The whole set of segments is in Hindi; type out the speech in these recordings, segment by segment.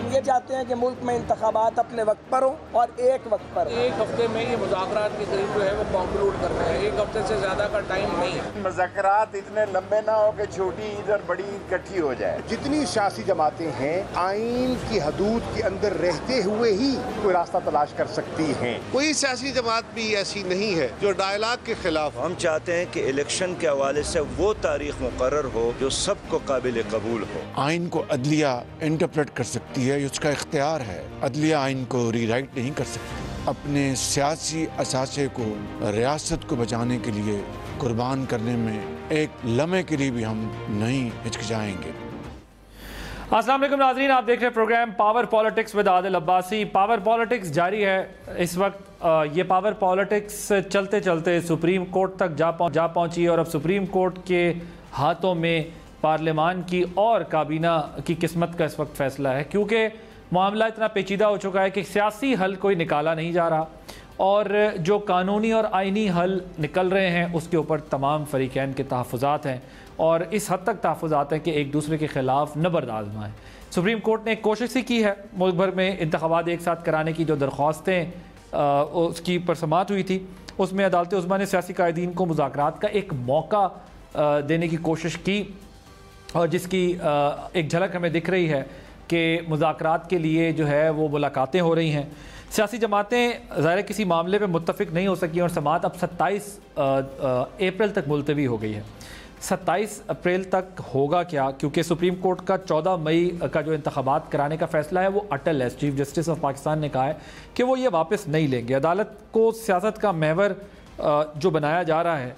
हम ये चाहते हैं कि मुल्क में इंतखाबात अपने वक्त पर हो और एक वक्त पर हो। एक हफ्ते में ये मुज़ाकरात के करीब जो है वो कंक्लूड करना है, एक हफ्ते से ज़्यादा का टाइम नहीं है। मुज़ाकरात इतने लंबे ना हो कि छोटी इधर बड़ी इकट्ठी हो जाए। जितनी सियासी जमातें हैं आइन की हदूद के अंदर रहते हुए ही कोई रास्ता तलाश कर सकती हैं। कोई सियासी जमात भी ऐसी नहीं है जो डायलॉग के खिलाफ। हम चाहते हैं कि इलेक्शन के हवाले से वो तारीख मुकर्रर हो जो सबको काबिल कबूल हो। आइन को अदलिया इंटरप्रेट कर सकती है, उसका इख्तियार है। अदलिया आइन को रीराइट नहीं कर सकती। अपने सियासी असासे को, रियासत को बचाने के लिए कुर्बान करने में एक लम्हे के लिए भी हम नहीं हिचकिचाएंगे। अस्सलाम वालेकुम नाज़रीन, आप देख रहे हैं program power politics with Adil Abbasi. Power politics जारी है इस वक्त। ये पावर पॉलिटिक्स चलते चलते सुप्रीम कोर्ट तक जा पहुंची और अब सुप्रीम कोर्ट के हाथों में पार्लियामान की और काबीना की किस्मत का इस वक्त फैसला है, क्योंकि मामला इतना पेचीदा हो चुका है कि सियासी हल कोई निकाला नहीं जा रहा और जो कानूनी और आइनी हल निकल रहे हैं उसके ऊपर तमाम फरीकैन के तहफ़्फ़ुज़ात हैं और इस हद तक तहफ़्फ़ुज़ात हैं कि एक दूसरे के ख़िलाफ़ नबर्द आज़माएँ। सुप्रीम कोर्ट ने एक कोशिश ही की है मुल्क भर में इंतख़ाबात एक साथ कराने की जो दरख्वास्तें उसकी पर समाअत हुई थी, उसमें अदालत उज़्मा ने सियासी कायदीन को मुज़ाकरात का एक मौका देने की कोशिश की और जिसकी एक झलक हमें दिख रही है कि मुज़ाकरात के लिए जो है वो मुलाकातें हो रही हैं। सियासी जमातें ज़ाहिर किसी मामले पे मुत्तफ़िक नहीं हो सकी और समाअत अब 27 अप्रैल तक मुलतवी हो गई है। 27 अप्रैल तक होगा क्या, क्योंकि सुप्रीम कोर्ट का 14 मई का जो इंतख़ाबात कराने का फ़ैसला है वो अटल है। चीफ जस्टिस ऑफ पाकिस्तान ने कहा है कि वो ये वापस नहीं लेंगे। अदालत को सियासत का महवर जो बनाया जा रहा है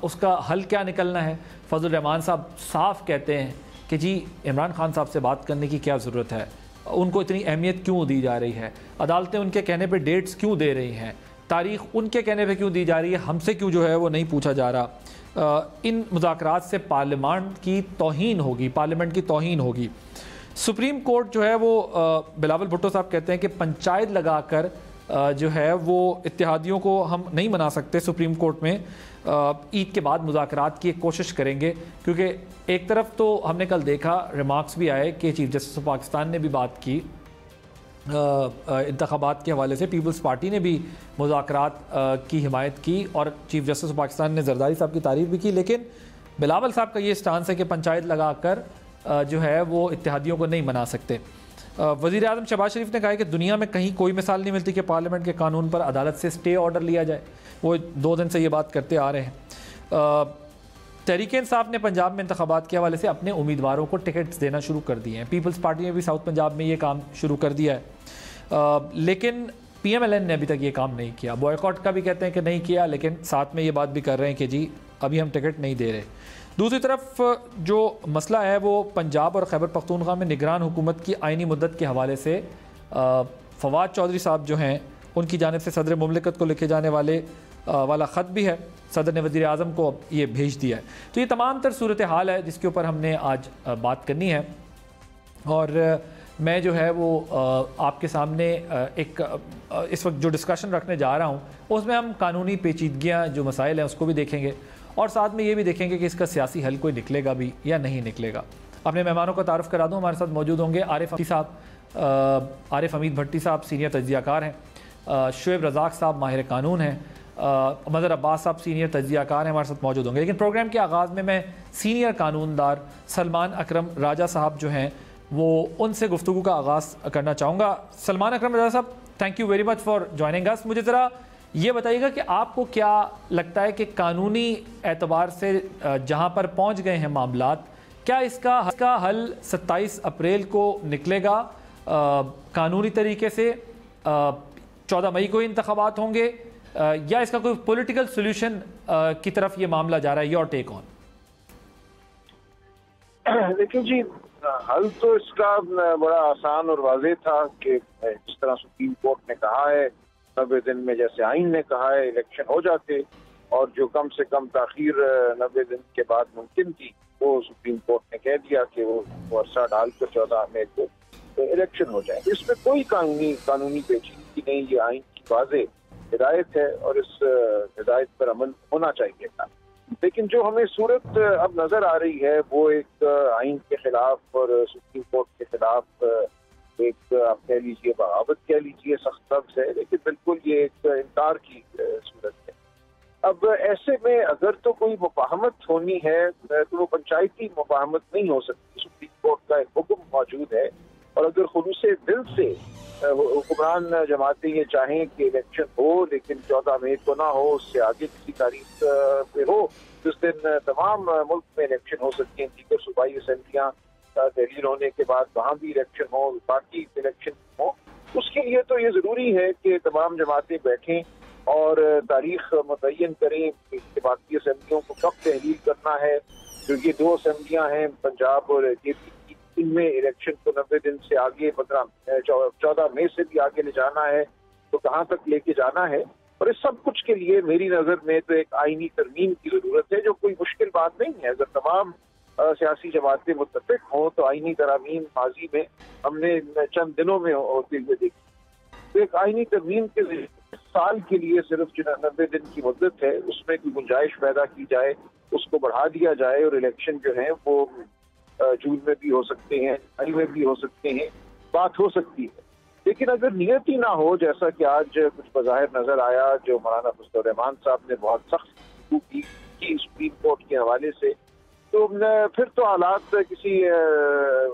उसका हल क्या निकलना है। फजल रहमान साहब साफ कहते हैं कि जी इमरान खान साहब से बात करने की क्या ज़रूरत है, उनको इतनी अहमियत क्यों दी जा रही है, अदालतें उनके कहने पे डेट्स क्यों दे रही हैं, तारीख़ उनके कहने पे क्यों दी जा रही है, हमसे क्यों जो है वो नहीं पूछा जा रहा। इन मुज़ाकरात से पार्लियामेंट की तौहीन होगी, पार्लियामेंट की तौहीन होगी। सुप्रीम कोर्ट जो है वो बिलावल भुट्टो साहब कहते हैं कि पंचायत लगाकर जो है वो इत्तेहादियों को हम नहीं मना सकते। सुप्रीम कोर्ट में ईद के बाद मुज़ाकरात की एक कोशिश करेंगे, क्योंकि एक तरफ तो हमने कल देखा रिमार्क्स भी आए कि चीफ जस्टिस ऑफ पाकिस्तान ने भी बात की इंतख़ाबात के हवाले से, पीपल्स पार्टी ने भी मुज़ाकरात की हिमायत की और चीफ जस्टिस ऑफ पाकिस्तान ने जरदारी साहब की तारीफ़ भी की। लेकिन बिलावल साहब का ये स्टांस है कि पंचायत लगाकर जो है वो इत्तेहादियों को नहीं मना सकते। वज़ीर आज़म शहबाज शरीफ ने कहा है कि दुनिया में कहीं कोई मिसाल नहीं मिलती कि पार्लियामेंट के कानून पर अदालत से स्टे ऑर्डर लिया जाए। वो 2 दिन से ये बात करते आ रहे हैं। तहरीक इंसाफ ने पंजाब में इंतखाबात के हवाले से अपने उम्मीदवारों को टिकट्स देना शुरू कर दिए हैं। पीपल्स पार्टी ने भी साउथ पंजाब में ये काम शुरू कर दिया है, लेकिन PMLN ने अभी तक ये काम नहीं किया। बॉयकॉट का भी कहते हैं कि नहीं किया, लेकिन साथ में ये बात भी कर रहे हैं कि जी अभी हम टिकट नहीं दे रहे। दूसरी तरफ जो मसला है वो पंजाब और खैबर पख्तूनख्वा में निगरान हुकूमत की आइनी मुद्दत के हवाले से फवाद चौधरी साहब जो हैं उनकी जानिब से सदर मुमलिकत को लिखे जाने वाला ख़त भी है। सदर ने वज़ीर आज़म को ये भेज दिया है। तो ये तमाम तर सूरत हाल है जिसके ऊपर हमने आज बात करनी है और मैं जो है वो आपके सामने एक इस वक्त जो डिस्कशन रखने जा रहा हूँ उसमें हम कानूनी पेचीदगियाँ जो मसाइल हैं उसको भी देखेंगे और साथ में ये भी देखेंगे कि इसका सियासी हल कोई निकलेगा भी या नहीं निकलेगा। अपने मेहमानों का तारुफ़ करा दूँ। हमारे साथ मौजूद होंगे आरिफ हमीद भट्टी साहब सीनियर तज्ज़ियाकार हैं, शुएब रज़ाक साहब माहिर कानून हैं, मज़हर अब्बास साहब सीनियर तज्ज़ियाकार हैं, हमारे साथ मौजूद होंगे। लेकिन प्रोग्राम के आगाज़ में मैं सीनियर कानूनदार सलमान अकरम राजा साहब जो हैं वो उनसे गुफ्तगू का आगाज़ करना चाहूँगा। सलमान अकरम राजा साहब, thank you very much for joining us. मुझे ज़रा ये बताइएगा कि आपको क्या लगता है कि कानूनी एतबार से जहाँ पर पहुँच गए हैं मामलात, क्या इसका हल 27 अप्रैल को निकलेगा कानूनी तरीके से? 14 मई को इंतखाबात होंगे या इसका कोई पॉलिटिकल सोल्यूशन की तरफ ये मामला जा रहा है? Your take on. देखिए जी, हल तो इसका बड़ा आसान और वाज़ेह था कि जिस तरह सुप्रीम कोर्ट ने कहा है 90 दिन में, जैसे आइन ने कहा है, इलेक्शन हो जाते और जो कम से कम ताखीर 90 दिन के बाद मुमकिन थी वो सुप्रीम कोर्ट ने कह दिया कि वो अरसा डालकर 14 मई को इलेक्शन हो जाए। इसमें कोई कानूनी पेचीदगी नहीं, ये आइन की वाज़ेह हिदायत है और इस हिदायत पर अमल होना चाहिए था। लेकिन जो हमें सूरत अब नजर आ रही है वो एक आइन के खिलाफ और सुप्रीम कोर्ट के खिलाफ एक आप कह लीजिए बगावत कह लीजिए, सख्त लफ्ज है, लेकिन बिल्कुल ये एक इनकार की सूरत है। अब ऐसे में अगर तो कोई मुफाहमत होनी है तो वो पंचायती मुफाहमत नहीं हो सकती। सुप्रीम कोर्ट का एक हुक्म मौजूद है और अगर खुलूसे दिल से हुक्मरान जमातें ये चाहें कि इलेक्शन हो लेकिन 14 मई को ना हो, उससे आगे किसी तारीख पे हो जिस दिन तमाम मुल्क में इलेक्शन हो सकते हैं, दीगर सूबाई असम्बलियाँ तहलील होने के बाद वहाँ भी इलेक्शन हो, बाकी इलेक्शन हो, उसके लिए तो ये ज़रूरी है कि तमाम जमातें बैठें और तारीख मुतय्यन करें कि बाकी असम्बलियों को कब तहलील करना है। जो ये 2 असम्बलियाँ हैं पंजाब और जेपी, इनमें इलेक्शन को 90 दिन से आगे 14 मई से भी आगे ले जाना है तो कहाँ तक लेके जाना है। और इस सब कुछ के लिए मेरी नज़र में तो एक आईनी तरमीम की ज़रूरत है, जो कोई मुश्किल बात नहीं है। अगर तमाम सियासी जमातें मुत्तफिक हों तो आईनी तरमीम माजी में हमने चंद दिनों में होते हुए देखी। तो एक आईनी तरमीम के साल के लिए सिर्फ जो 90 दिन की मुद्दत है उसमें कोई गुंजाइश पैदा की जाए, उसको बढ़ा दिया जाए और इलेक्शन जो है वो जून में भी हो सकते हैं, मई में भी हो सकते हैं, बात हो सकती है। लेकिन अगर नियत ही ना हो, जैसा कि आज कुछ बज़ाहिर नजर आया, जो मौलाना फजलुर रहमान साहब ने बहुत सख्त की सुप्रीम कोर्ट के हवाले से, तो फिर तो हालात किसी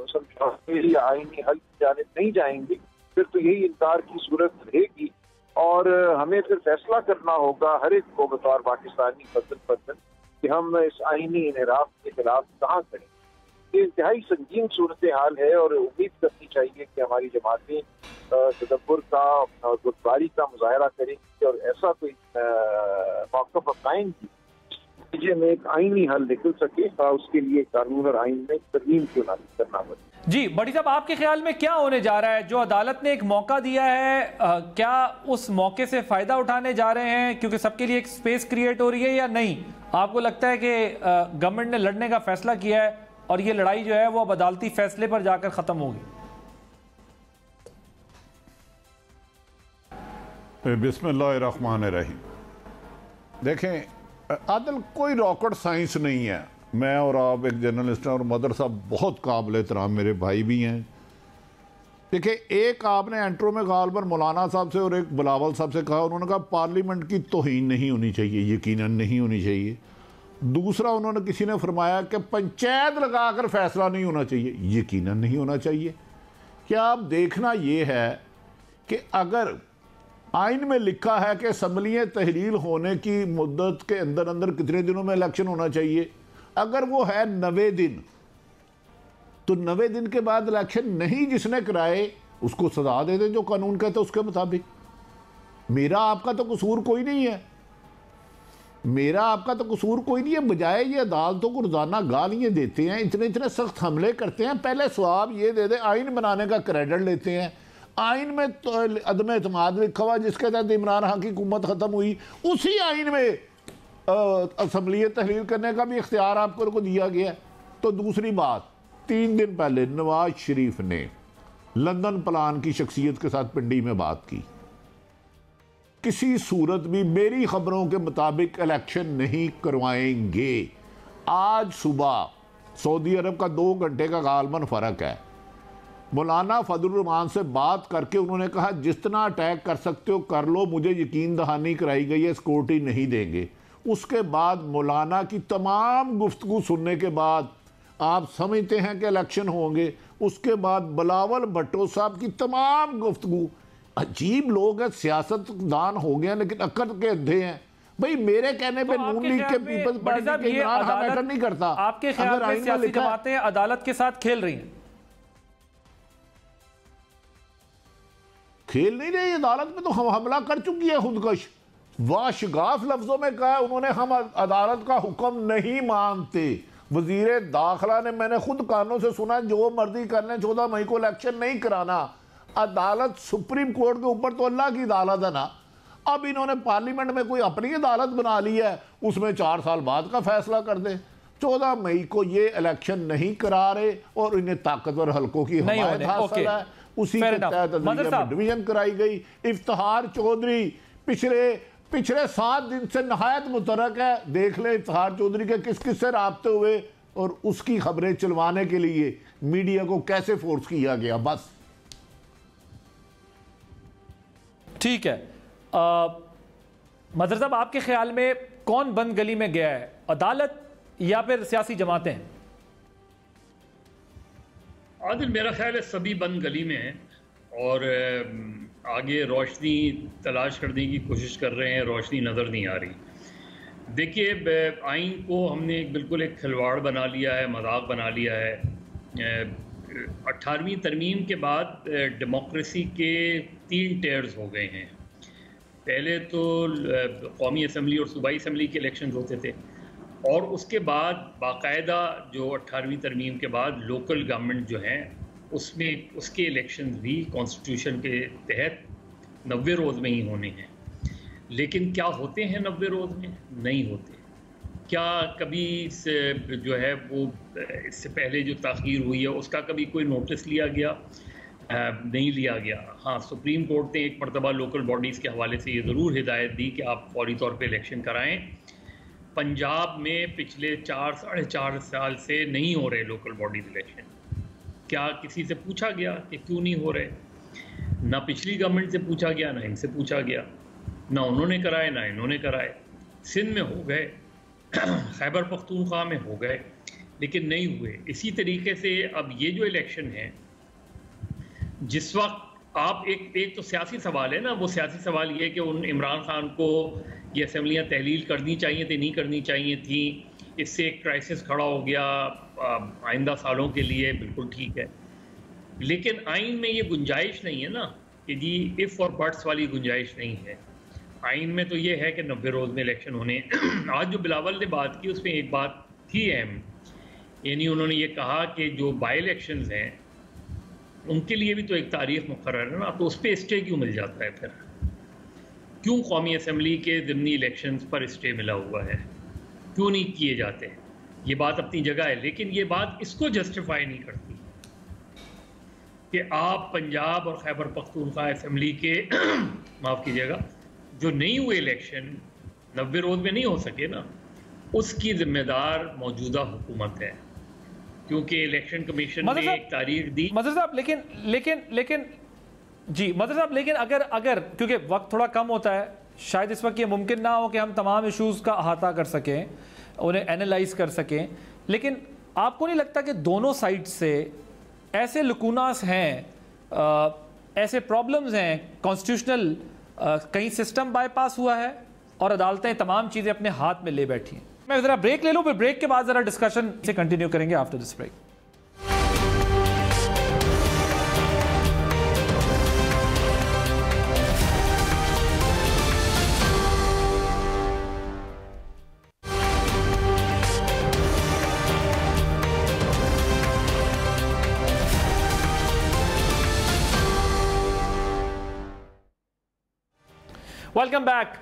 समझौते या आईनी हल की जानिब नहीं जाएंगे, फिर तो यही इनकार की सूरत रहेगी और हमें फिर फैसला करना होगा हर एक को बतौर पाकिस्तानी फर्जन कि हम इस आईनी इनहराफ के खिलाफ कहाँ करें। ये इंतहाई संगीन सूरत हाल है और उम्मीद करनी चाहिए कि हमारी जमातें तदब्बुर का और बुर्दबारी का मुजाहरा करेंगी और ऐसा कोई मौक़िफ़ अपनाएंगी में एक आईनी हल निकल सके, उसके लिए कानून और आइन में तरमीम क्यों ना करना पड़े। जी बड़ी साहब, आपके ख्याल में क्या होने जा रहा है? जो अदालत ने एक मौका दिया है, क्या उस मौके से फायदा उठाने जा रहे हैं क्योंकि सबके लिए एक स्पेस क्रिएट हो रही है, या नहीं? आपको लगता है कि गवर्नमेंट ने लड़ने का फैसला किया है और ये लड़ाई जो है वो अब अदालती फैसले पर जाकर खत्म होगी? बिस्मिल्लाहिर्रहमानिर्रहीम। देखें, आदल कोई रॉकेट साइंस नहीं है। मैं और आप एक जर्नलिस्ट हैं और मदर साहब बहुत काबिल एहतराम मेरे भाई भी हैं। देखिए, एक आपने एंट्रो में गालबन मौलाना साहब से और एक बिलावल साहब से कहा, उन्होंने कहा पार्लियामेंट की तौहीन नहीं होनी चाहिए, यकीनन नहीं होनी चाहिए। दूसरा उन्होंने किसी ने फरमाया कि पंचायत लगाकर फैसला नहीं होना चाहिए, यकीनन नहीं होना चाहिए। क्या आप देखना ये है कि अगर आइन में लिखा है कि असम्बलियाँ तहलील होने की मुद्दत के अंदर अंदर कितने दिनों में इलेक्शन होना चाहिए, अगर वो है 90 दिन, तो 90 दिन के बाद इलेक्शन नहीं जिसने कराए उसको सजा दे दे जो कानून कहता है उसके मुताबिक। मेरा आपका तो कसूर कोई नहीं है, मेरा आपका तो कसूर कोई नहीं है। बजाय ये अदालतों को रोजाना गालियाँ देते हैं, इतने इतने सख्त हमले करते हैं, पहले सवाब ये दे दे आइन बनाने का क्रेडिट लेते हैं। आइन में तो अदम एतमाद लिखा हुआ जिसके तहत इमरान खान की हुकूमत ख़त्म हुई, उसी आइन में असम्बली तहलील करने का भी इख्तियार आपको दिया गया। तो दूसरी बात, 3 दिन पहले नवाज शरीफ ने लंदन प्लान की शख्सियत के साथ पिंडी में बात की, किसी सूरत भी मेरी खबरों के मुताबिक इलेक्शन नहीं करवाएंगे। आज सुबह सऊदी अरब का 2 घंटे का गालबन फ़र्क है। मौलाना फजलुर रहमान से बात करके उन्होंने कहा जितना अटैक कर सकते हो कर लो, मुझे यकीन दहानी कराई गई है, सिक्योरिटी नहीं देंगे। उसके बाद मौलाना की तमाम गुफ्तगू सुनने के बाद आप समझते हैं कि इलेक्शन होंगे। उसके बाद बिलावल भुट्टो साहब की तमाम गुफ्तगू, अजीब लोग हैं, सियासतदान हो गए लेकिन अक्ल के अंधे हैं। भाई मेरे कहने पे नून लीग के पीपल्स पार्टी के इमरान खान मैटर नहीं करता। आपके ख्याल में सियासी जमातें अदालत के साथ खेल रही हैं? खेल नहीं रही, अदालत में तो हम हमला कर चुकी है खुदकश। वाशगाफ लफ्जों में कहा उन्होंने, हम अदालत का हुक्म नहीं मानते। वजीर दाखिला ने, मैंने खुद कानों से सुना, जो मर्जी करने 14 मई को इलेक्शन नहीं कराना। अदालत सुप्रीम कोर्ट के ऊपर तो अल्लाह की अदालत है ना। अब इन्होंने पार्लियामेंट में कोई अपनी अदालत बना ली है, उसमें 4 साल बाद का फैसला कर दे। 14 मई को ये इलेक्शन नहीं करा रहे और इन्हें ताकतवर हल्कों की हिमायत हासिल है, उसी के तहत डिवीजन कराई गई। इफ्तिखार चौधरी पिछले पिछले 7 दिन से नहायत मुतरक है। देख ले इत्तखार चौधरी के किस किस से राब्ते हुए और उसकी खबरें चलवाने के लिए मीडिया को कैसे फोर्स किया गया। बस ठीक है। मदर साहब, आपके ख्याल में कौन बंद गली में गया है, अदालत या फिर सियासी जमातें? आदिल, मेरा ख्याल है सभी बंद गली में हैं और आगे रोशनी तलाश करने की कोशिश कर रहे हैं, रोशनी नज़र नहीं आ रही। देखिए, आइन को हमने बिल्कुल एक खिलवाड़ बना लिया है, मजाक बना लिया है। 18वीं तरमीम के बाद डेमोक्रेसी के 3 टेयर्स हो गए हैं। पहले तो कौमी असम्बली और सूबाई असम्बली के इलेक्शन होते थे और उसके बाद बाकायदा जो 18वीं तरमीम के बाद लोकल गवर्नमेंट जो हैं उसमें उसके इलेक्शंस भी कॉन्स्टिट्यूशन के तहत 90 रोज़ में ही होने हैं। लेकिन क्या होते हैं 90 रोज़ में? नहीं होते। क्या कभी जो है वो इससे पहले जो ताख़ीर हुई है उसका कभी कोई नोटिस लिया गया? नहीं लिया गया। हाँ, सुप्रीम कोर्ट ने एक मरतबा लोकल बॉडीज़ के हवाले से ये ज़रूर हिदायत दी कि आप फौरी तौर पे इलेक्शन कराएं। पंजाब में पिछले 4 साढ़े 4 साल से नहीं हो रहे लोकल बॉडीज़ इलेक्शन। क्या किसी से पूछा गया कि क्यों नहीं हो रहे? ना पिछली गवर्नमेंट से पूछा गया, ना इनसे पूछा गया, ना उन्होंने कराए ना इन्होंने कराए। सिंध में हो गए, खैबर पख्तूनख्वा में हो गए, लेकिन नहीं हुए। इसी तरीके से अब ये जो इलेक्शन है, जिस वक्त आप एक तो सियासी सवाल है ना, वो सियासी सवाल ये है कि उन इमरान खान को ये असम्बलियाँ तहलील करनी चाहिए थी, नहीं करनी चाहिए थी। इससे एक क्राइसिस खड़ा हो गया आइंदा सालों के लिए, बिल्कुल ठीक है। लेकिन आइन में ये गुंजाइश नहीं है ना कि जी इफ़ और बट्स वाली गुंजाइश नहीं है। आइन में तो ये है कि 90 रोज़ में इलेक्शन होने। आज जो बिलावल ने बात की उसमें एक बात थी अहम, यानी उन्होंने ये कहा कि जो बाई इलेक्शंस हैं उनके लिए भी तो एक तारीख मुकर्रर है ना, तो उस पर स्टे क्यों मिल जाता है? फिर क्यों कौमी असम्बली के ज़िमनी इलेक्शंस पर स्टे मिला हुआ है? क्यों नहीं किए जाते? ये बात अपनी जगह है, लेकिन ये बात इसको जस्टिफाई नहीं करती कि आप पंजाब और खैबर पख्तूनख्वा असम्बली के माफ़ कीजिएगा जो नहीं हुए इलेक्शन 90 रोज़ में नहीं हो सके ना, उसकी जिम्मेदार मौजूदा हुकूमत है, क्योंकि इलेक्शन कमीशन ने एक तारीख दी। मदर साहब, लेकिन जी मदर साहब, लेकिन अगर क्योंकि वक्त थोड़ा कम होता है, शायद इस वक्त ये मुमकिन ना हो कि हम तमाम इशूज़ का अहाता कर सकें, उन्हें एनालाइज कर सकें, लेकिन आपको नहीं लगता कि दोनों साइड से ऐसे लुकूनास हैं, ऐसे प्रॉब्लम्स हैं, कॉन्स्टिट्यूशनल कहीं सिस्टम बाईपास हुआ है और अदालतें तमाम चीज़ें अपने हाथ में ले बैठी हैं? मैं ज़रा ब्रेक ले लूँ, फिर ब्रेक के बाद ज़रा डिस्कशन से कंटिन्यू करेंगे after this break. Welcome back.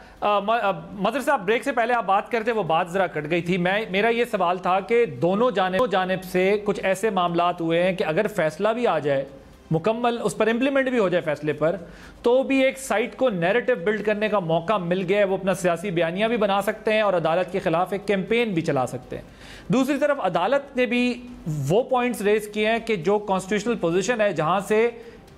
मदर साहब, ब्रेक से पहले आप बात करते वो बात ज़रा कट गई थी। मेरा ये सवाल था कि दोनों जानिब से कुछ ऐसे मामलात हुए हैं कि अगर फैसला भी आ जाए मुकम्मल, उस पर इम्प्लीमेंट भी हो जाए फैसले पर, तो भी एक साइड को नैरेटिव बिल्ड करने का मौका मिल गया है। वो अपना सियासी बयानियाँ भी बना सकते हैं और अदालत के खिलाफ एक कैंपेन भी चला सकते हैं। दूसरी तरफ अदालत ने भी वो पॉइंट्स रेज किए हैं कि जो कॉन्स्टिट्यूशनल पोजीशन है जहाँ से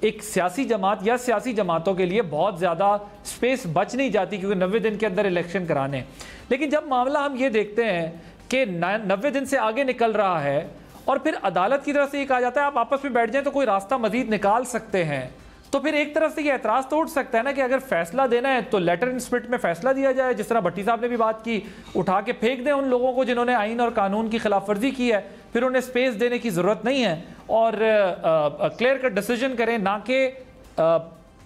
एक सियासी जमात या सियासी जमातों के लिए बहुत ज़्यादा स्पेस बच नहीं जाती, क्योंकि 90 दिन के अंदर इलेक्शन कराने। लेकिन जब मामला हम ये देखते हैं कि 90 दिन से आगे निकल रहा है और फिर अदालत की तरफ से ये कहा जाता है आप आपस में बैठ जाएं तो कोई रास्ता मजीद निकाल सकते हैं, तो फिर एक तरफ से ये एतराज़ तो उठ सकता है ना कि अगर फैसला देना है तो लेटर इन स्पिरिट में फैसला दिया जाए, जिस तरह भट्टी साहब ने भी बात की, उठा के फेंक दें उन लोगों को जिन्होंने आइन और कानून की खिलाफ वर्जी की है, फिर उन्हें स्पेस देने की ज़रूरत नहीं है और क्लियर कट डिसीजन करें, ना कि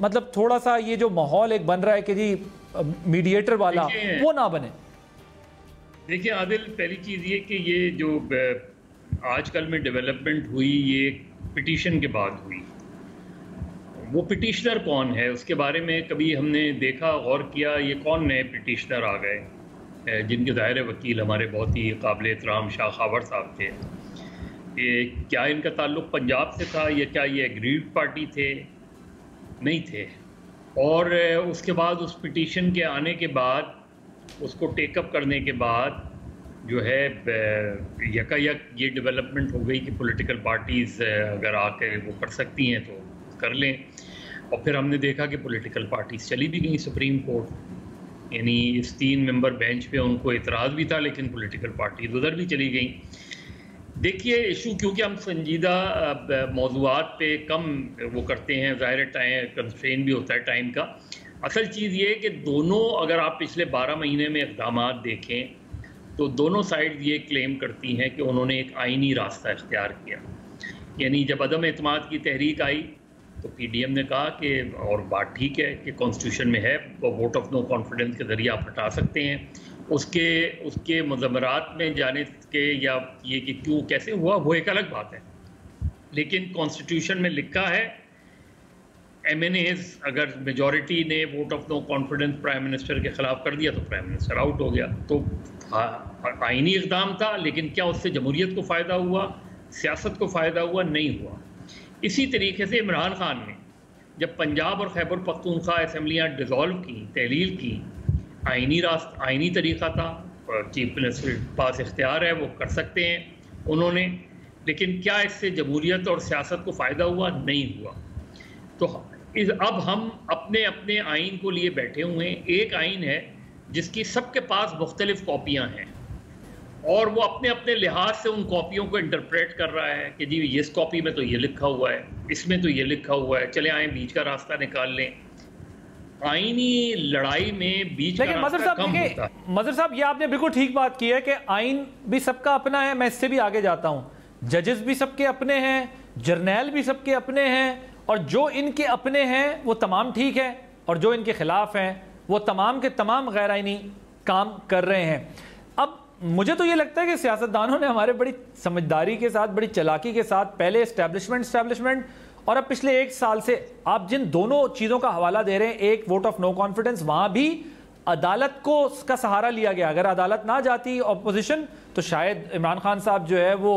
मतलब थोड़ा सा ये जो माहौल एक बन रहा है कि जी मीडिएटर वाला वो ना बने। देखिए आदिल, पहली चीज़ ये कि ये जो आजकल में डेवलपमेंट हुई ये पिटीशन के बाद हुई, वो पिटिशनर कौन है उसके बारे में कभी हमने देखा, गौर किया? ये कौन नए पिटिशनर आ गए जिनके ज़ाहिर वकील हमारे बहुत ही काबिल एहतराम शाह खावर साहब थे? ये क्या इनका ताल्लुक़ पंजाब से था या क्या ये एग्रीड पार्टी थे? नहीं थे। और उसके बाद उस पिटीशन के आने के बाद, उसको टेकअप करने के बाद जो है यकायक ये डेवलपमेंट हो गई कि पॉलिटिकल पार्टीज़ अगर आके वो कर सकती हैं तो कर लें। और फिर हमने देखा कि पॉलिटिकल पार्टीज़ चली भी गई सुप्रीम कोर्ट, यानी इस 3 मेंबर बेंच पे उनको इतराज़ भी था, लेकिन पॉलिटिकल पार्टीज उधर भी चली गई। देखिए इशू, क्योंकि हम संजीदा मौज़ूआत पे कम वो करते हैं, ज़ाहिर टाइम कंस्ट्रेन भी होता है टाइम का। असल चीज़ ये है कि दोनों, अगर आप पिछले 12 महीने में इक़दामात देखें तो दोनों साइड ये क्लेम करती हैं कि उन्होंने एक आइनी रास्ता इख्तियार किया। यानी जब अदम एतमाद की तहरीक आई तो पीडीएम ने कहा कि, और बात ठीक है कि कॉन्स्टिट्यूशन में है, वो वोट ऑफ नो कॉन्फिडेंस के ज़रिए आप हटा सकते हैं। उसके मज़मरात में जाने के या ये कि क्यों कैसे हुआ वो एक अलग बात है, लेकिन कॉन्स्टिट्यूशन में लिखा है MNAs अगर मेजॉरिटी ने vote of no confidence prime minister के ख़िलाफ़ कर दिया तो प्राइम मिनिस्टर आउट हो गया। तो आइनी इक़दाम था, लेकिन क्या उससे जमहूरियत को फ़ायदा हुआ, सियासत को फ़ायदा हुआ? नहीं हुआ। इसी तरीके से इमरान खान ने जब पंजाब और खैबर पख्तूनख्वा असम्बलियाँ डिज़ोल्व की, तहलील की, आइनी तरीक़ा था, चीफ मिनिस्टर के पास इख्तियार है, वो कर सकते हैं उन्होंने, लेकिन क्या इससे जमहूरियत और सियासत को फ़ायदा हुआ? नहीं हुआ। तो अब हम अपने अपने आइन को लिए बैठे हुए हैं। एक आइन है जिसकी सबके पास मुख्तलिफ कॉपियाँ हैं और वो अपने अपने लिहाज से उन कॉपियों को इंटरप्रेट कर रहा है कि जी इस कॉपी में तो ये लिखा हुआ है, इसमें तो ये लिखा हुआ है, चले आए बीच का रास्ता निकाल लें। आईनी लड़ाई में बीच का रास्ता कम होता है। मजहर साहब, ये आपने बिल्कुल ठीक बात की है कि आइन भी सबका अपना है। मैं इससे भी आगे जाता हूँ, जजेस भी सबके अपने हैं, जर्नैल भी सबके अपने हैं, और जो इनके अपने हैं वो तमाम ठीक है और जो इनके खिलाफ हैं वो तमाम के तमाम गैर आइनी काम कर रहे हैं। अब मुझे तो ये लगता है कि सियासतदानों ने हमारे बड़ी समझदारी के साथ, बड़ी चालाकी के साथ पहले एस्टैब्लिशमेंट और अब पिछले 1 साल से आप जिन दोनों चीज़ों का हवाला दे रहे हैं, एक वोट ऑफ नो कॉन्फिडेंस, वहाँ भी अदालत को उसका सहारा लिया गया। अगर अदालत ना जाती ऑपोजिशन तो शायद इमरान खान साहब जो है वो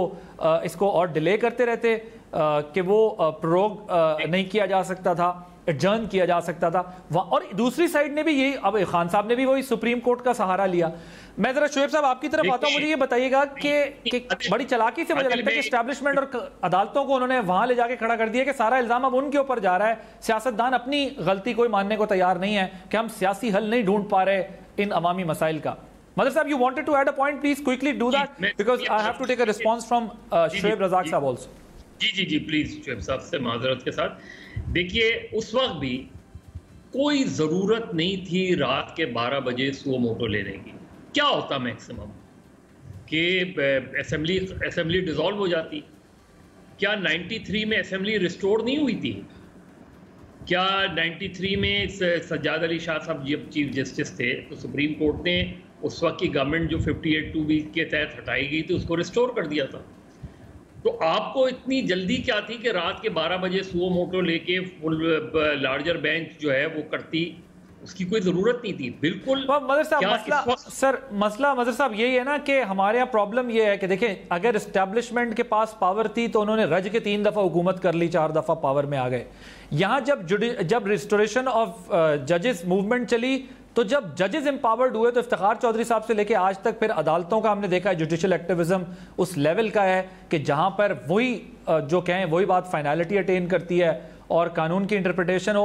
इसको और डिले करते रहते कि वो प्रोरोग नहीं किया जा सकता था, एडजर्न किया जा सकता था। और दूसरी साइड ने भी यही, अब खान साहब ने भी वही सुप्रीम कोर्ट का सहारा लिया। मैं जरा शोएब साहब आपकी तरफ आता हूँ, मुझे ये बताइएगा कि बड़ी चालाकी से मुझे लगता है कि एस्टैब्लिशमेंट और अदालतों को उन्होंने वहां ले जाके खड़ा कर दिया कि सारा इल्जाम अब उनके ऊपर जा रहा है। सियासतदान अपनी गलती कोई मानने को तैयार नहीं है कि हम सियासी हल नहीं ढूंढ पा रहे इन अवामी मसाइल का। मदर साहब, you wanted to add a point, please quickly do that because I have to take a response from Shoaib Razzaq साहब आल्सो। जी प्लीज शोएब साहब से माजरत के साथ। देखिए उस वक्त भी कोई ज़रूरत नहीं थी रात के 12 बजे सुओ मोटो लेने की। क्या होता मैक्सिमम कि असेंबली डिसॉल्व हो जाती। क्या 93 में असेंबली रिस्टोर नहीं हुई थी? क्या 93 में सज्जाद अली शाह साहब जब चीफ जस्टिस थे तो सुप्रीम कोर्ट ने उस वक्त की गवर्नमेंट जो 58(2)B के तहत हटाई गई थी उसको रिस्टोर कर दिया था। तो आपको इतनी जल्दी क्या थी कि रात के 12 बजे सुओ मोटो लेके फुल लार्जर बेंच जो है वो करती? उसकी कोई जरूरत नहीं थी। बिल्कुल मदर साहब, मसला मदर साहब यही है ना कि हमारे यहाँ प्रॉब्लम ये है कि देखें, अगर एस्टैब्लिशमेंट के पास पावर थी तो उन्होंने रज के 3 दफा हुकूमत कर ली, 4 दफा पावर में आ गए। यहाँ जब रिस्टोरेशन ऑफ जजेस मूवमेंट चली तो जब जजेस एम्पावर्ड हुए तो इफ्तिखार चौधरी साहब से लेके आज तक फिर अदालतों का हमने देखा है जुडिशल एक्टिविज्म उस लेवल का है कि जहां पर वही जो कहें वही बात फाइनलिटी अटेन करती है और कानून की इंटरप्रिटेशन हो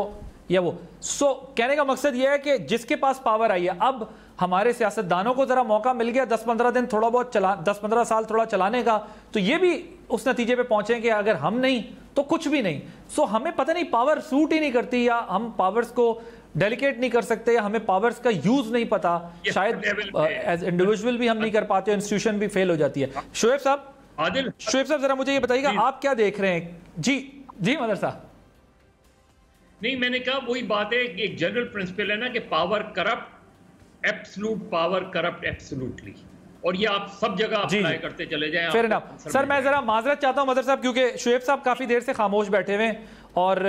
या वो। सो कहने का मकसद यह है कि जिसके पास पावर आई है, अब हमारे सियासतदानों को जरा मौका मिल गया 10-15 दिन थोड़ा बहुत 10-15 साल थोड़ा चलाने का, तो ये भी उस नतीजे पे पहुंचे कि अगर हम नहीं तो कुछ भी नहीं। सो हमें पता नहीं पावर सूट ही नहीं करती, या हम पावर्स को डेलीकेट नहीं कर सकते, या हमें पावर्स का यूज नहीं पता, शायद एज इंडिविजुअल भी हम नहीं कर पाते, इंस्टीट्यूशन भी फेल हो जाती है। शोएब साहब जरा मुझे ये बताइएगा आप क्या देख रहे हैं? जी मदर साहब। नहीं, मैंने कहा वही बात है, एक जनरल प्रिंसिपल है ना कि power corrupt, absolute power corrupt absolutely, और ये आप सब जगह अप्लाई करते चले जाएं। Fair enough. सर मैं जरा माजरत चाहता हूं मदर साहब, क्योंकि शोएब साहब काफी देर से खामोश बैठे हुए और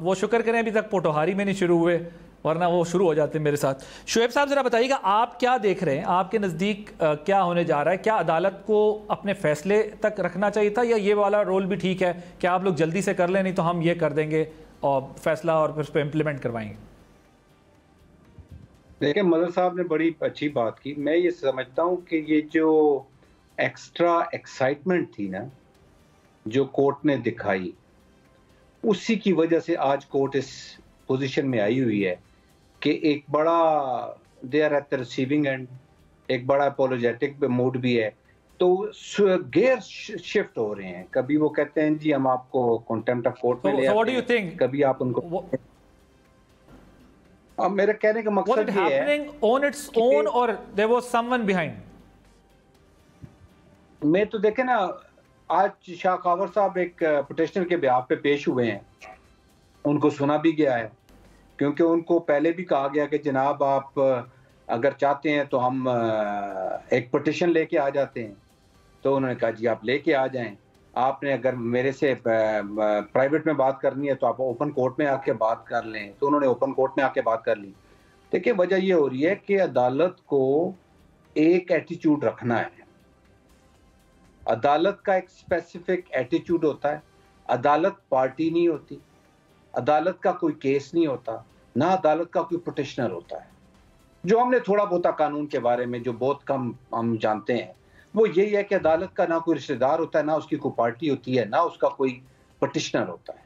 वो शुक्र करें अभी तक पोटोहारी में नहीं शुरू हुए, वरना वो शुरू हो जाते मेरे साथ। शोएब साहब जरा बताइएगा आप क्या देख रहे हैं, आपके नज़दीक क्या होने जा रहा है? क्या अदालत को अपने फैसले तक रखना चाहिए था, या ये वाला रोल भी ठीक है कि आप लोग जल्दी से कर लें नहीं तो हम ये कर देंगे, फैसला और फिर उस पर इम्प्लीमेंट करवाएंगे? देखिए, मदर साहब ने बड़ी अच्छी बात की। मैं ये समझता हूँ कि ये जो एक्स्ट्रा एक्साइटमेंट थी ना जो कोर्ट ने दिखाई, उसी की वजह से आज कोर्ट इस पोजीशन में आई हुई है कि एक बड़ा they are at the receiving end, एक बड़ा अपोलोजेटिक मूड भी है। तो गेयर शिफ्ट हो रहे हैं। कभी वो कहते हैं जी हम आपको कंटेम्प्ट ऑफ कोर्ट में ले आते हैं, कभी आप उनको अब मेरे कहने का मकसद ये है happening on its own or there was someone behind? मैं तो देखे ना, आज शाह कावर साहब एक पिटिशनर के बिहाफ पे पेश हुए हैं, उनको सुना भी गया है, क्योंकि उनको पहले भी कहा गया कि जनाब आप अगर चाहते हैं तो हम एक पिटिशन लेके आ जाते हैं। तो उन्होंने कहा जी आप लेके आ जाएं, आपने अगर मेरे से प्राइवेट में बात करनी है तो आप ओपन कोर्ट में आके बात कर लें। तो उन्होंने ओपन कोर्ट में आके बात कर ली। देखिए, वजह ये हो रही है कि अदालत को एक एटीट्यूड रखना है। अदालत का एक स्पेसिफिक एटीट्यूड होता है। अदालत पार्टी नहीं होती, अदालत का कोई केस नहीं होता, ना अदालत का कोई पिटिशनर होता है। जो हमने थोड़ा बहुत कानून के बारे में जो बहुत कम हम जानते हैं वो यही है कि अदालत का ना कोई रिश्तेदार होता है, ना उसकी कोई पार्टी होती है, ना उसका कोई पिटिशनर होता है।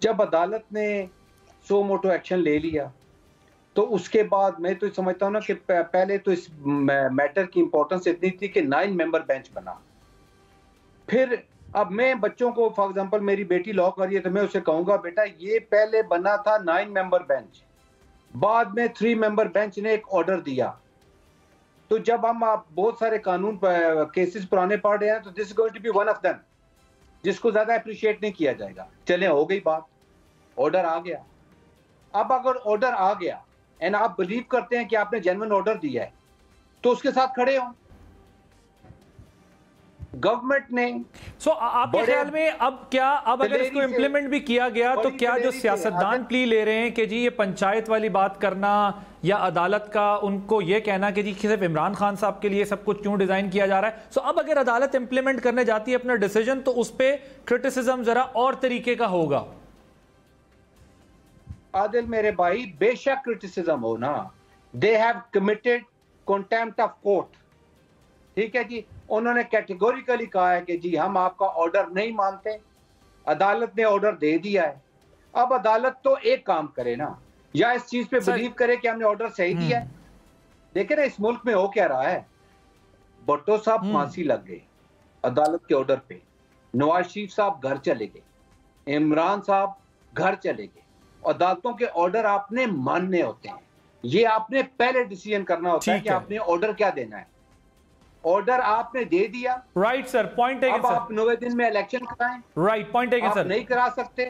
जब अदालत ने सो मोटो एक्शन ले लिया तो उसके बाद मैं तो समझता हूँ ना कि पहले तो इस मैटर की इंपॉर्टेंस इतनी थी कि 9 मेंबर बेंच बना। फिर अब मैं बच्चों को, फॉर एग्जांपल मेरी बेटी लॉ कर रही है तो मैं उसे कहूंगा बेटा ये पहले बना था 9 मेंबर बेंच, बाद में 3 मेंबर बेंच ने एक ऑर्डर दिया। तो जब हम आप बहुत सारे कानून केसेस पुराने पढ़ रहे हैं तो this is going to be one of them, जिसको ज्यादा अप्रिशिएट नहीं किया जाएगा। चले, हो गई बात, ऑर्डर आ गया। अब अगर ऑर्डर आ गया एंड आप बिलीव करते हैं कि आपने जेन्युइन ऑर्डर दिया है तो उसके साथ खड़े हो। गवर्नमेंट ने आपके ख्याल में अब अगर इसको इम्प्लीमेंट भी किया गया तो क्या जो सियासतदान प्ली ले रहे हैं कि जी ये पंचायत वाली बात करना या अदालत का उनको ये कहना कि जी सिर्फ इमरान खान साहब के लिए सब कुछ क्यों डिजाइन किया जा रहा है, सो अब अगर अदालत इंप्लीमेंट करने जाती है अपना डिसीजन तो उस पर क्रिटिसिज्म जरा और तरीके का होगा? आदिल मेरे भाई, बेशक क्रिटिसिज्म हो ना, they have committed contempt of court, ठीक है जी। उन्होंने कैटेगोरिकली कहा है कि जी हम आपका ऑर्डर नहीं मानते, अदालत ने ऑर्डर दे दिया है। अब अदालत तो एक काम करे ना, या इस चीज पे बिलीव करे कि हमने ऑर्डर सही दिया है। देखे ना इस मुल्क में हो क्या रहा है, भुट्टो साहब फांसी लग गए अदालत के ऑर्डर पे, नवाज शरीफ साहब घर चले गए, इमरान साहब घर चले गए। अदालतों के ऑर्डर आपने मानने होते हैं, ये आपने पहले डिसीजन करना होता है कि आपने ऑर्डर क्या देना है। ऑर्डर आपने दे दिया, right sir, point taken sir. अब आप 90 दिन में इलेक्शन कराएं, राइट, पॉइंट टेकन सर। नहीं करा सकते।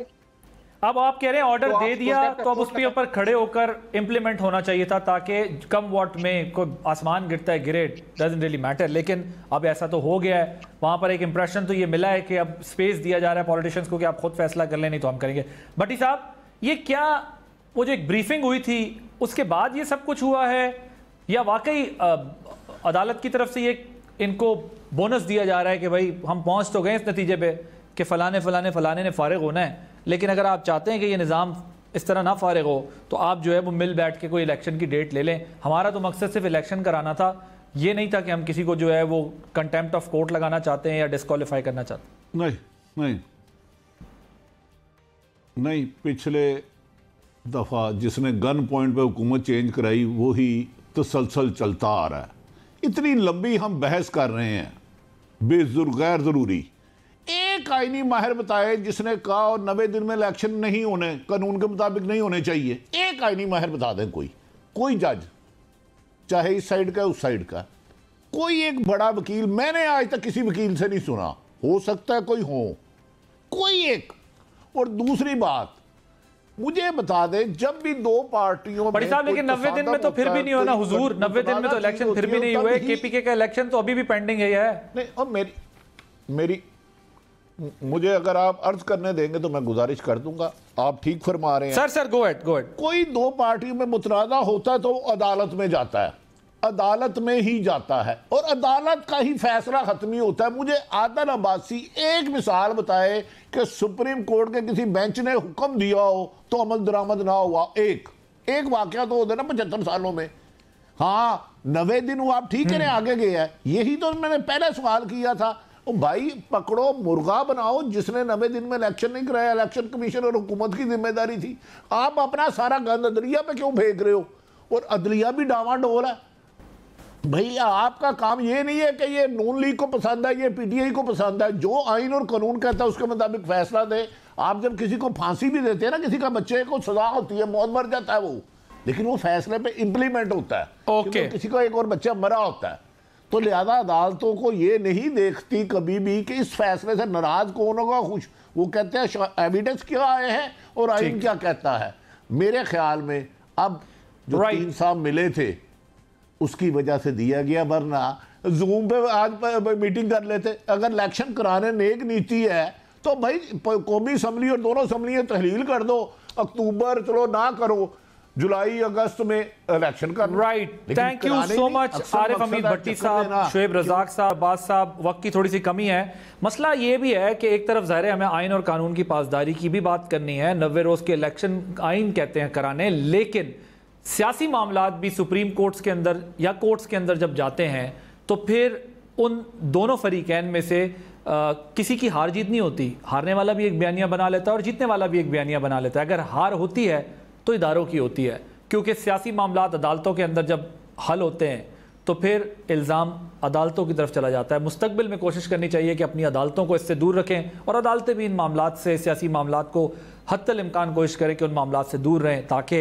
अब आप कह रहे हैं ऑर्डर दे दिया तो अब उसके ऊपर खड़े होकर इंप्लीमेंट होना चाहिए था, ताकि कम वॉट में कोई आसमान गिरता है गिरे, डजंट रियली मैटर। लेकिन अब ऐसा तो हो गया है, वहां पर एक इंप्रेशन तो ये मिला है कि अब स्पेस दिया जा रहा है पॉलिटिशियंस को कि आप खुद फैसला कर लें, नहीं तो हम करेंगे। भट्टी साहब, ये क्या वो जो एक ब्रीफिंग हुई थी उसके बाद ये सब कुछ हुआ है, या वाकई अदालत की तरफ से ये इनको बोनस दिया जा रहा है कि भाई हम पहुंच तो गए इस नतीजे पे कि फलाने ने फारिग होना है, लेकिन अगर आप चाहते हैं कि ये निज़ाम इस तरह ना फारिग हो तो आप जो है वो मिल बैठ के कोई इलेक्शन की डेट ले लें। हमारा तो मकसद सिर्फ इलेक्शन कराना था, ये नहीं था कि हम किसी को जो है वो कंटेम्प्ट ऑफ कोर्ट लगाना चाहते हैं या डिस्क्वालीफाई करना चाहते हैं। नहीं, पिछले दफ़ा जिसने गन पॉइंट पे हुकूमत चेंज कराई वही तसलसल चलता आ रहा है। इतनी लंबी हम बहस कर रहे हैं गैर ज़रूरी। एक आईनी माहिर बताए जिसने कहा और 90 दिन में इलेक्शन नहीं होने, कानून के मुताबिक नहीं होने चाहिए। एक आईनी माहिर बता दें, कोई जज, चाहे इस साइड का उस साइड का, कोई एक बड़ा वकील। मैंने आज तक किसी वकील से नहीं सुना, हो सकता है कोई हो, कोई एक। और दूसरी बात मुझे बता दें, जब भी दो पार्टियों में साहब, लेकिन 90 दिन में तो फिर भी नहीं होना हुजूर, 90 दिन में तो इलेक्शन फिर भी नहीं हुए। केपीके का इलेक्शन तो अभी भी पेंडिंग है। नहीं, और मेरी मुझे अगर आप अर्ज करने देंगे तो मैं गुजारिश कर दूंगा। आप ठीक फरमा रहे हैं सर। Go at. कोई दो पार्टियों में मुतनाज़ा होता है तो अदालत में जाता है, अदालत में ही जाता है और अदालत का ही फैसला खत्मी होता है। मुझे आदिल अब्बासी एक मिसाल बताए कि सुप्रीम कोर्ट के किसी बेंच ने हुक्म दिया हो तो अमल दरामद ना हुआ। एक वाकया तो होता है ना 75 सालों में। हाँ 90 दिन वो आप ठीक है आगे गया है। यही तो मैंने पहले सवाल किया था। ओ भाई पकड़ो मुर्गा बनाओ जिसने 90 दिन में इलेक्शन नहीं कराया। इलेक्शन कमीशन और हुकूमत की जिम्मेदारी थी। आप अपना सारा गंद अदलिया पे क्यों फेंक रहे हो? और अदलिया भी डावाडोल है। भैया आपका काम ये नहीं है कि ये नून लीग को पसंद है, ये पीटीआई को पसंद है। जो आइन और कानून कहता है उसके मुताबिक फैसला दे। आप जब किसी को फांसी भी देते हैं ना, किसी का बच्चे को सजा होती है, मौत मर जाता है वो, लेकिन वो फैसले पे इंप्लीमेंट होता है। किसी को एक और बच्चा मरा होता है। तो लिहाजा अदालतों को ये नहीं देखती कभी भी कि इस फैसले से नाराज कौन होगा, खुश। वो कहते हैं एविडेंस क्या आए हैं और आइन क्या कहता है। मेरे ख्याल में अब जो 3 साहब मिले थे उसकी वजह से दिया गया, वरना जूम पे आज मीटिंग कर लेते। अगर इलेक्शन कराने नेक नीति है तो भाई कौमी असम्बली और दोनों असम्बलियां तहलील कर दो। अक्टूबर चलो ना करो, जुलाई अगस्त में इलेक्शन कर। Right, thank you so much Arif Hamid Bhatti sahab, Shoaib Razzaq साहब, अब्बास साहब। वक्त की थोड़ी सी कमी है। मसला ये भी है कि एक तरफ ज़ाहिर है हमें आइन और कानून की पासदारी की भी बात करनी है। 90 रोज़ के इलेक्शन आइन कहते हैं कराने, लेकिन सियासी मामलात भी सुप्रीम कोर्ट्स के अंदर या कोर्ट्स के अंदर जब जाते हैं तो फिर उन दोनों फरीकैन में से किसी की हार जीत नहीं होती। हारने वाला भी एक बयानिया बना लेता है और जीतने वाला भी एक बयानिया बना लेता है। अगर हार होती है तो इदारों की होती है, क्योंकि सियासी मामलात अदालतों के अंदर जब हल होते हैं तो फिर इल्ज़ाम अदालतों की तरफ चला जाता है। मुस्तकबिल में कोशिश करनी चाहिए कि अपनी अदालतों को इससे दूर रखें और अदालतें भी इन मामलात से, सियासी मामलात को हत्तल इम्कान कोशिश करें कि उन मामलात से दूर रहें, ताकि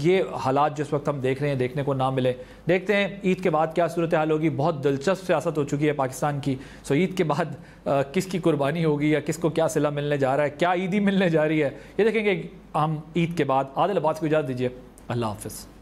ये हालात जिस वक्त हम देख रहे हैं देखने को ना मिले। देखते हैं ईद के बाद क्या सूरत हाल होगी। बहुत दिलचस्प सियासत हो चुकी है पाकिस्तान की। सो ईद के बाद किसकी कुर्बानी होगी या किसको क्या सिला मिलने जा रहा है, क्या ईदी मिलने जा रही है, ये देखेंगे हम ईद के बाद। आदिल अब्बास को इजाज़त दीजिए, अल्लाह हाफ़िज़।